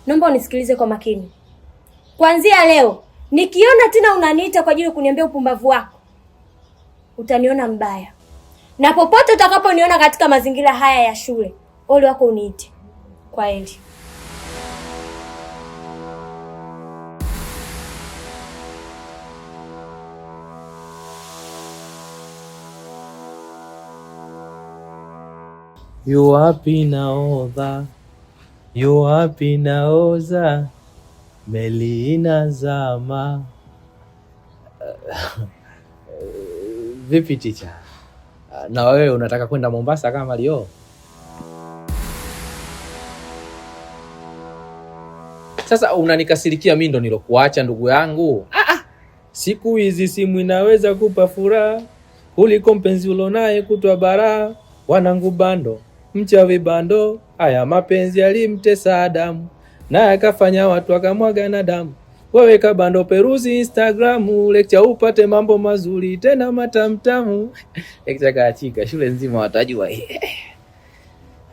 naomba unisikilize kwa makini. Kuanzia leo, nikiona tena unaniita kwa ajili ya kuniambia upumbavu wako, utaniona mbaya. Na popote utakaponiona katika mazingira haya ya shule, ole wako uniite. Kwaheri. Yu wapi nahodha? Yu wapi nahodha? Meli inazama. Vipi ticha? Na wewe unataka kwenda Mombasa kama Leo? Sasa unanikasirikia mimi ndo nilokuacha ndugu yangu? Siku hizi simu inaweza kupa furaha kuliko mpenzi ulonaye kutwa bara. Wanangu bando, mchawi bando, haya mapenzi yalimtesa Adamu, na akafanya watu akamwaga na damu. Wewe kabando peruzi Instagram, lecture upate mambo mazuri tena matamtamu. Lecture kaachika, shule nzima watajua.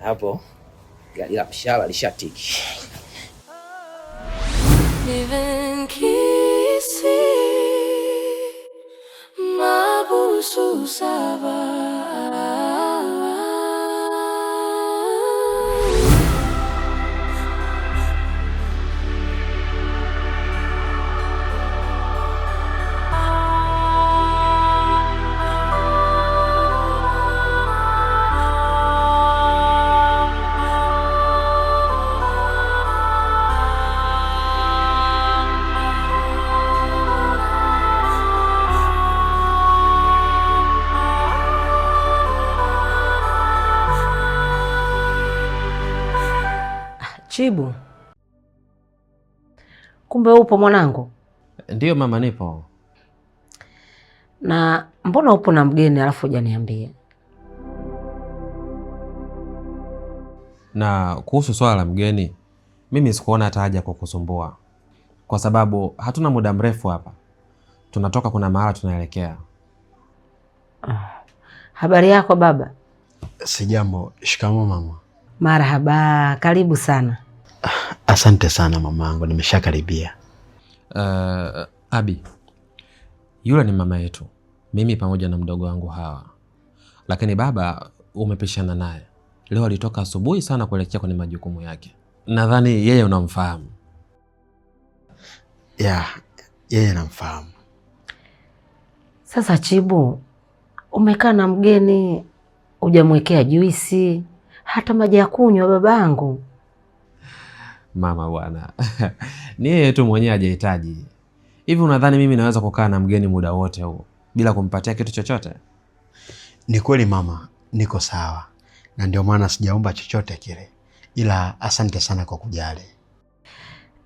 Hapo gari la mshahara lishatiki. Even kisi mabusu saba. Chibu, kumbe upo mwanangu? Ndiyo mama, nipo. Na mbona upo na mgeni alafu hujaniambia? Na kuhusu swala la mgeni, mimi sikuona hata haja kukusumbua, kwa sababu hatuna muda mrefu hapa. Tunatoka kuna mahala tunaelekea. Habari yako baba? Sijambo. Shikamoo mama. Marhaba, karibu sana. Asante sana mamangu, nimeshakaribia. Abi, yule ni mama yetu, mimi pamoja na mdogo wangu Hawa. Lakini baba umepishana naye. Leo alitoka asubuhi sana kuelekea kwenye majukumu yake. Nadhani yeye unamfahamu. Yeye namfahamu. Sasa Chibu, umekaa na mgeni, hujamwekea juisi hata maji ya kunywa babangu? Mama bwana, ni yeye tu mwenyewe hajahitaji. Hivi unadhani mimi naweza kukaa na mgeni muda wote huo bila kumpatia kitu chochote? Ni kweli mama, niko sawa, na ndio maana sijaomba chochote kile, ila asante sana kwa kujali.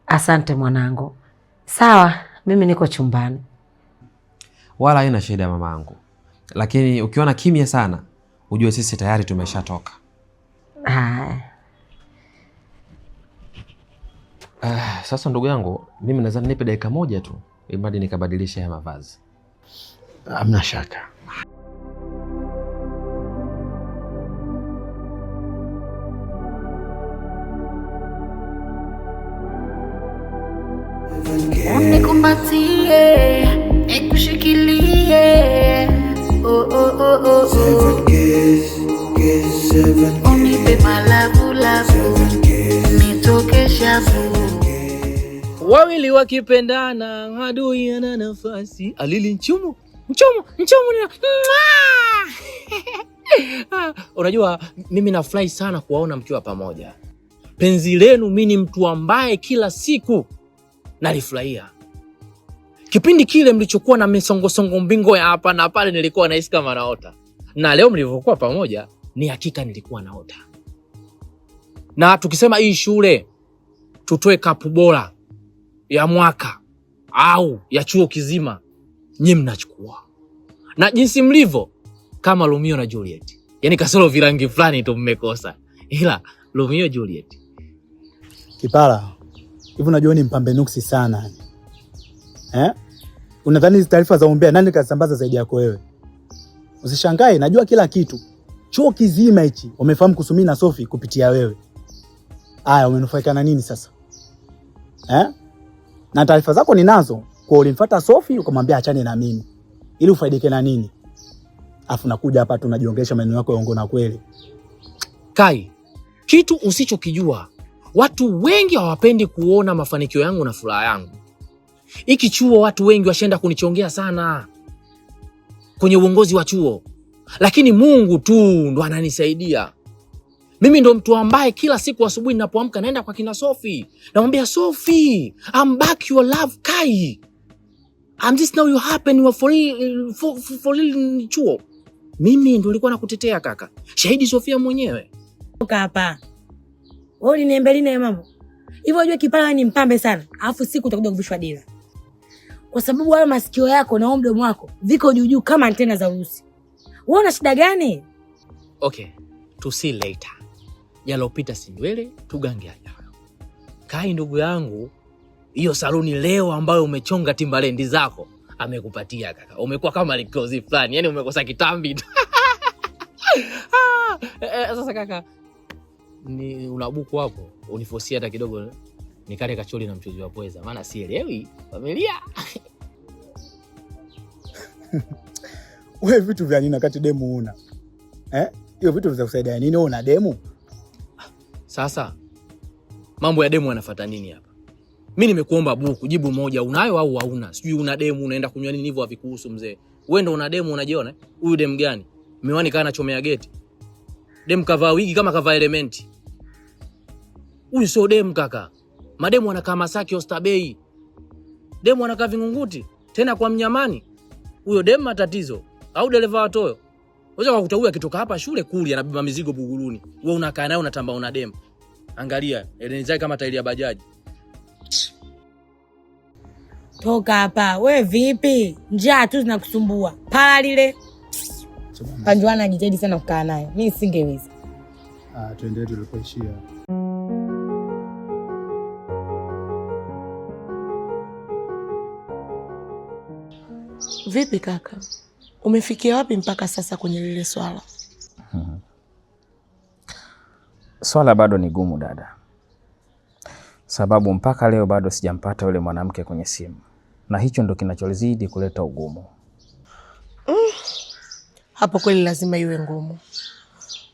Asante mwanangu. Sawa, mimi niko chumbani. Wala haina shida mamangu, lakini ukiona kimya sana ujue sisi tayari tumeshatoka. Sasa ndugu yangu, mimi nadhani nipe dakika moja tu ili nikabadilisha ya mavazi. Hamna shaka. Unikumbatie, nikushikilie. Unipe malavu lavu, nitoke shavu. Wawili wakipendana, adui ana nafasi. Alili nchumu. Unajua mimi nafurahi sana kuwaona mkiwa pamoja. Penzi lenu mimi ni mtu ambaye kila siku nalifurahia. Kipindi kile mlichokuwa na misongosongo mbingo ya hapa na pale nilikuwa nahisi kama naota. Na leo mlivyokuwa pamoja ni hakika nilikuwa naota. Na tukisema hii shule tutoe kapu bora ya mwaka au ya chuo kizima, nyinyi mnachukua. Na jinsi mlivyo kama Romeo na Juliet. Yaani kasoro virangi fulani tu mmekosa. Ila Romeo Juliet. Kipala, hivi unajua ni mpambe nuksi sana. Unadhani hizo taarifa za umbea nani kasambaza zaidi yako wewe? Usishangae, najua kila kitu. Chuo kizima hichi wamefahamu Kusumi na Sophie kupitia wewe. Aya, umenufaika na nini sasa? Na taarifa zako ninazo. Kwa ulimfuata Sophie ukamwambia achane na mimi. Ili ufaidike na nini? Afu nakuja hapa tunajiongesha maneno yako yaongo na kweli. Kai, kitu usichokijua, watu wengi hawapendi kuona mafanikio yangu na furaha yangu. Hiki chuo watu wengi washaenda kunichongea sana kwenye uongozi wa chuo, lakini Mungu tu ndo ananisaidia. Mimi ndo mtu ambaye kila siku asubuhi ninapoamka naenda kwa kina Sophie, namwambia Sophie, I'm back your love Kai. I'm this now you happen you are for real chuo. Mimi ndo nilikuwa nakutetea kaka. Shahidi Sofia mwenyewe. Toka hapa. Wewe uliniambia lini mambo? Hivyo unajua Kipala ni mpambe sana. Alafu siku utakuja kuvishwa dira. Kwa sababu wale masikio yako na mdomo wako viko juu juu kama antena za Urusi. Wewe una shida gani? Okay, to see later. Yalopita si ndwele, tugange yajayo. Kai ndugu yangu, hiyo saluni leo ambayo umechonga Timberland zako amekupatia kaka. Umekuwa kama likozi fulani, yani umekosa kitambi. Sasa kaka, ni unabuku hapo, unifosia hata kidogo nikale kacholi na mchuzi wa pweza, maana sielewi familia. Wewe vitu vya nini wakati demu una? Hiyo vitu vya kusaidia nini una demu? Sasa mambo ya demu yanafuata nini hapa? Mimi nimekuomba buku, jibu moja, unayo au hauna? Sijui una demu unaenda kunywa nini hivyo havikuhusu mzee. Wewe ndo una demu unajiona? Huyu demu gani? Miwani kana chomea geti. Demu kavaa wigi kama kavaa elementi. Huyu sio demu kaka. Mademu wanakaa Masaki Oysterbay. Demu wanakaa Vingunguti, tena kwa Mnyamani. Huyo demu matatizo. Au dereva wa toyo. Unaweza kukuta huyu akitoka hapa shule kuli anabeba mizigo Buguruni. Wewe unakaa naye unatamba una demu. Angalia, eleni zake kama tairi ya bajaji. Toka hapa. Wewe vipi? Njaa tu zinakusumbua. Pala lile. Kanjuana jitahidi sana kukaa nayo. Mimi singeweza. Tuendelee tulipoishia. Vipi kaka? Umefikia wapi mpaka sasa kwenye lile swala? Swala bado ni gumu dada. Sababu mpaka leo bado sijampata yule mwanamke kwenye simu. Na hicho ndo kinacholizidi kuleta ugumu. Hapo kweli lazima iwe ngumu.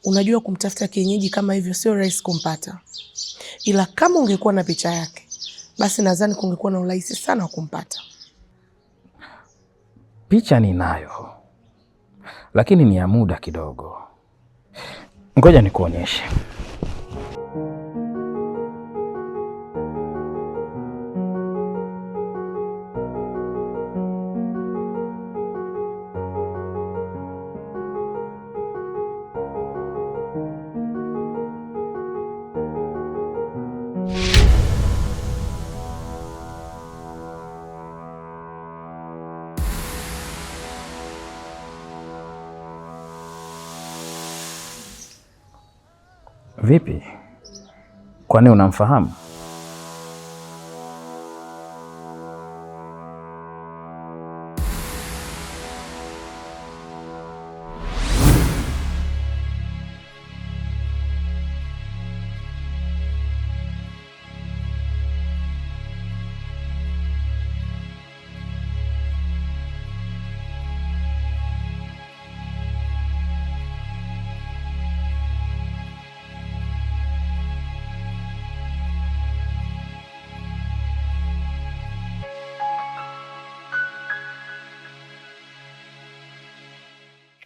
Unajua kumtafuta kienyeji kama hivyo sio rahisi kumpata. Ila kama ungekuwa na picha yake, basi nadhani kungekuwa na urahisi sana wa kumpata. Picha ninayo. Lakini ni ya muda kidogo. Ngoja nikuonyeshe. Vipi? Kwani unamfahamu?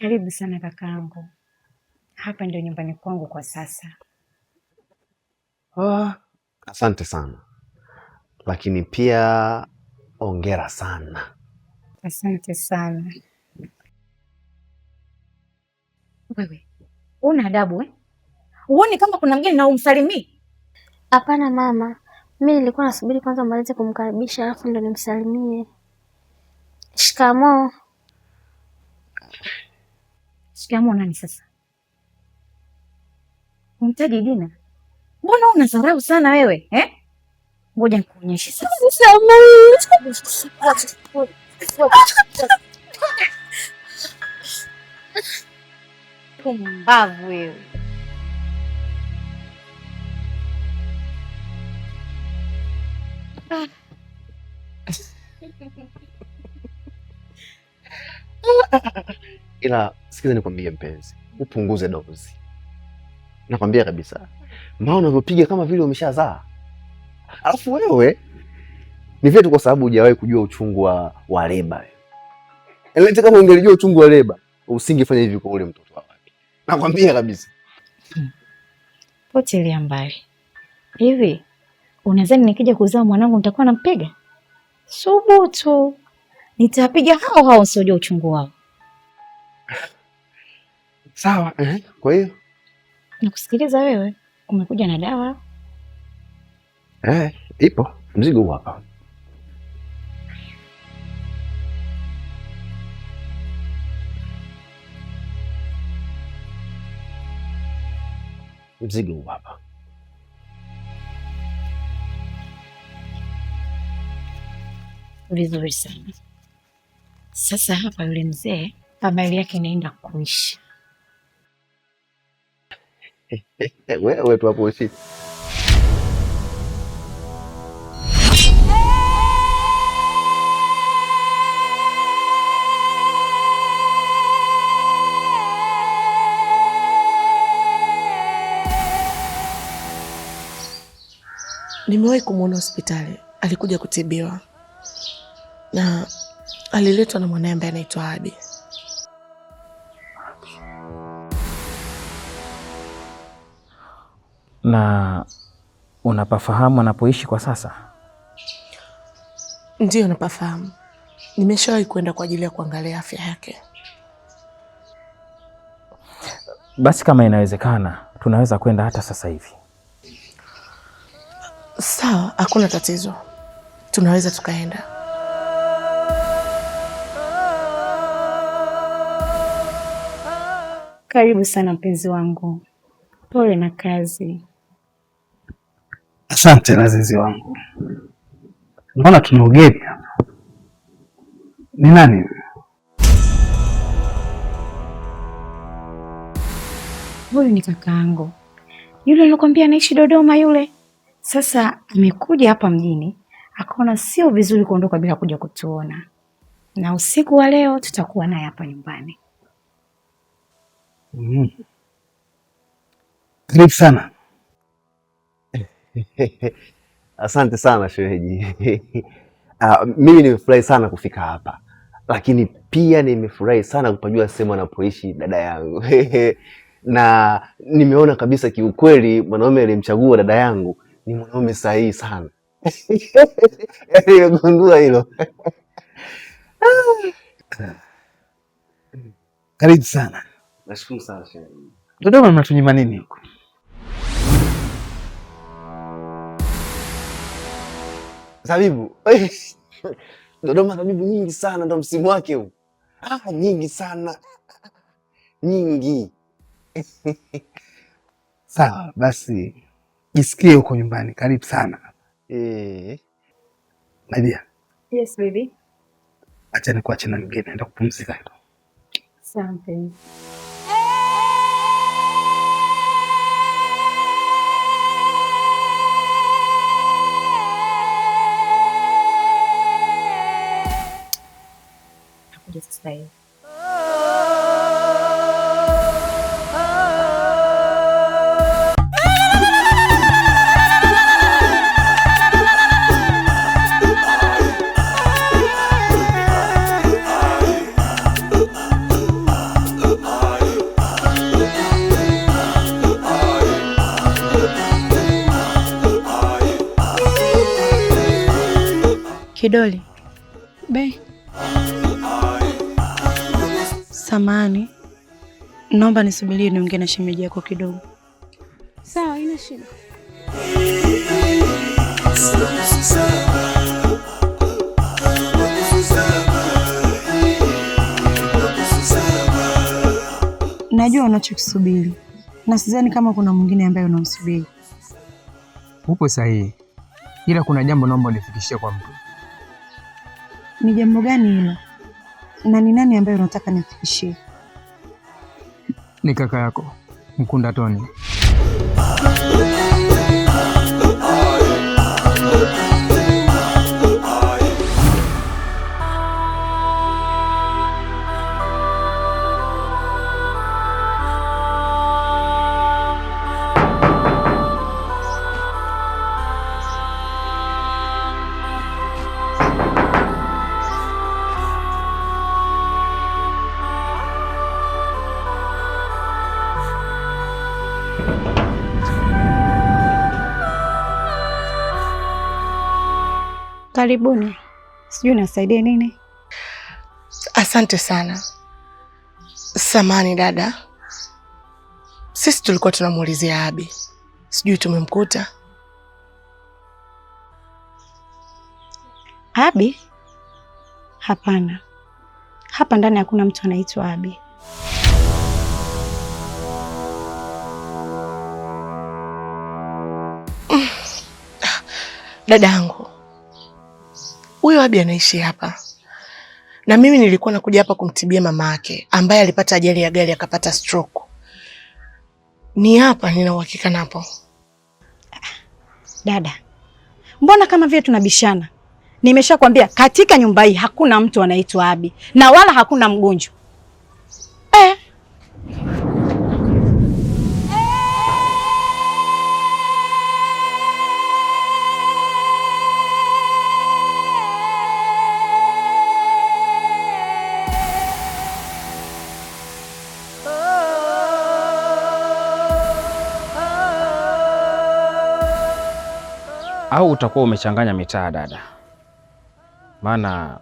Karibu sana kakaangu. Hapa ndio nyumbani kwangu kwa sasa. Asante sana. Lakini pia hongera sana. Asante sana. Wewe, una adabu eh? Uone kama kuna mgeni na umsalimii? Hapana mama. Mimi nilikuwa nasubiri kwanza umalize kumkaribisha alafu ndo nimsalimie. Shikamoo. Shikamoo nani sasa? Untaji jina? Mbona unasarau sana wewe, eh? Ngoja nikuonyeshe sasa. Kumbavu wewe. Ila sikiza nikwambie mpenzi, upunguze dozi. Nakwambia kabisa. Mbona unavyopiga kama vile umeshazaa? Alafu wewe ni vile tu kwa sababu hujawahi kujua uchungu wa leba. Elete kama ungelijua uchungu wa leba, usingefanya hivi kwa ule mtoto wako. Nakwambia kabisa. Potelea mbali. Hivi unadhani nikija kuzaa mwanangu nitakuwa nampiga? Subutu. Nitapiga hao wasiojua uchungu wao. Sawa, kwa hiyo nakusikiliza wewe. Umekuja na dawa? Ipo. Mzigo huu hapa. Mzigo huu hapa. Vizuri sana. Sasa hapa yule mzee habari yake inaenda kuisha. Wewe tu hapo usi. Nimewahi kumwona hospitali, alikuja kutibiwa na aliletwa na mwanae ambaye anaitwa Abi. Na unapafahamu anapoishi kwa sasa? Ndiyo, napafahamu. Nimeshawahi kwenda kwa ajili ya kuangalia afya yake. Basi kama inawezekana, tunaweza kwenda hata sasa hivi. Sawa, hakuna tatizo. Tunaweza tukaenda. Karibu sana mpenzi wangu. Pole na kazi. Asante lazizi wangu. Naona tuna ugeni hapa. Ni nani? Huyu ni kakaangu. Yule nilikwambia anaishi Dodoma yule. Sasa amekuja hapa mjini, akaona sio vizuri kuondoka bila kuja kutuona. Na usiku wa leo tutakuwa naye hapa nyumbani. Karibu sana. Asante sana shemeji. Mimi nimefurahi sana kufika hapa. Lakini pia nimefurahi sana kupajua sehemu anapoishi dada yangu. Na nimeona kabisa kiukweli mwanaume aliyemchagua dada yangu ni mwanaume sahihi sana. Nimegundua hilo. Karibu sana. Nashukuru sana shemeji. Dodoma mnatunyima nini huko? Zabibu. Dodoma zabibu nyingi sana, ndo msimu wake huu. Nyingi sana. Nyingi. Sawa, basi jisikie huko nyumbani. Karibu sana. Nadia. Yes baby. Acha nikuache na mgeni, naenda kupumzika. Asante. Nakuja sasa hivi. Kidoli. Be. Samani. Naomba nisubirie niongee na shemeji yako kidogo. Sawa, ina shida. Najua unachokisubiri. Na sidhani kama kuna mwingine ambaye unamsubiri. Upo sahihi. Ila kuna jambo naomba unifikishie kwa mtu. Ni jambo gani hilo? Na ni nani ambaye unataka nifikishie? Ni kaka yako, Mkunda Toni. Karibuni. Sijui nasaidia nini? Asante sana. Samani dada, sisi tulikuwa tunamuulizia Abi, sijui tumemkuta. Abi? Hapana, hapa ndani hakuna mtu anaitwa Abi. Dada yangu, huyo Abi anaishi hapa, na mimi nilikuwa nakuja hapa kumtibia mama yake ambaye alipata ajali ya gari akapata stroke. Ni hapa, nina uhakika napo. Dada, mbona kama vile tunabishana? Nimeshakwambia katika nyumba hii hakuna mtu anaitwa Abi na wala hakuna mgonjwa. Au utakuwa umechanganya mitaa dada? Maana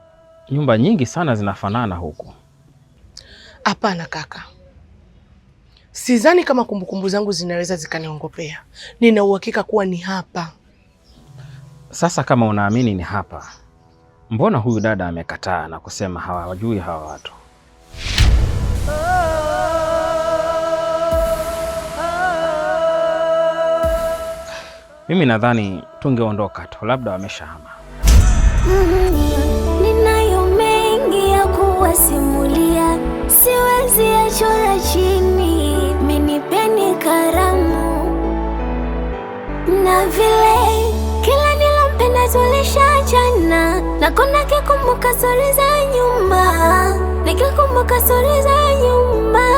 nyumba nyingi sana zinafanana huku. Hapana kaka, sidhani kama kumbukumbu zangu zinaweza zikaniongopea. Nina uhakika kuwa ni hapa. Sasa kama unaamini ni hapa, mbona huyu dada amekataa na kusema hawajui hawa watu? Mimi nadhani tungeondoka tu, labda wameshahama. Ninayo mengi ya kuwasimulia, siwezi yachora chini. Menipeni karamu na vile kila nilompenda tulishachana, na kuna kikumbuka stori za nyuma, nikikumbuka stori za nyuma.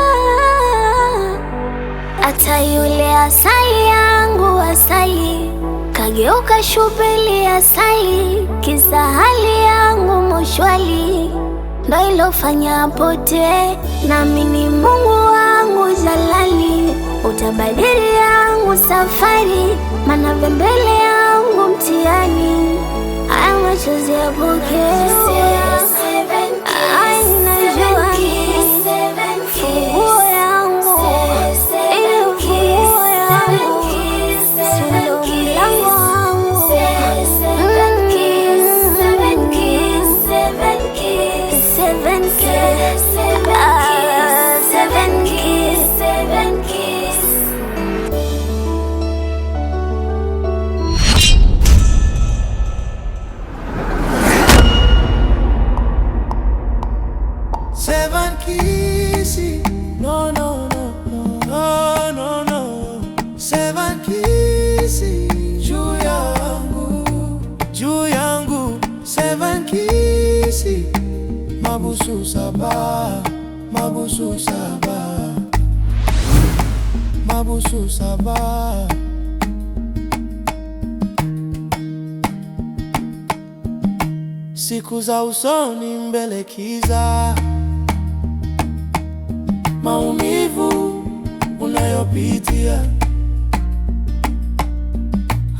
Hata yule asali yangu asali kageuka shubili asali, kisa hali yangu moshwali ndo ilofanya pote. Nami ni Mungu wangu jalali, utabadili yangu safari, maana mbele yangu mtihani. Haya machozi yapokee, najua funguo yangu Mabusu saba, mabusu saba, mabusu saba. Siku za usoni mbele kiza, maumivu unayopitia,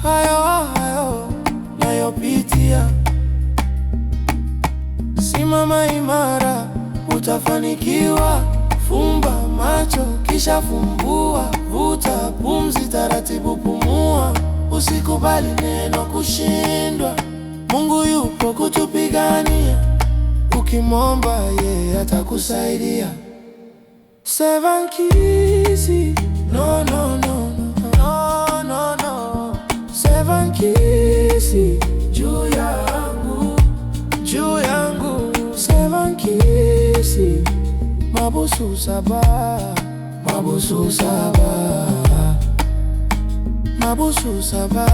hayo nayopitia. Simama imara, utafanikiwa. Fumba macho kisha fumbua, vuta pumzi taratibu, pumua. Usikubali neno kushindwa, Mungu yupo kutupigania. Ukimwomba yeye atakusaidia. 7 keys, no no no no no no. 7 keys, juu yangu, juu yangu. 7 keys, mabusu saba, mabusu saba, mabusu saba.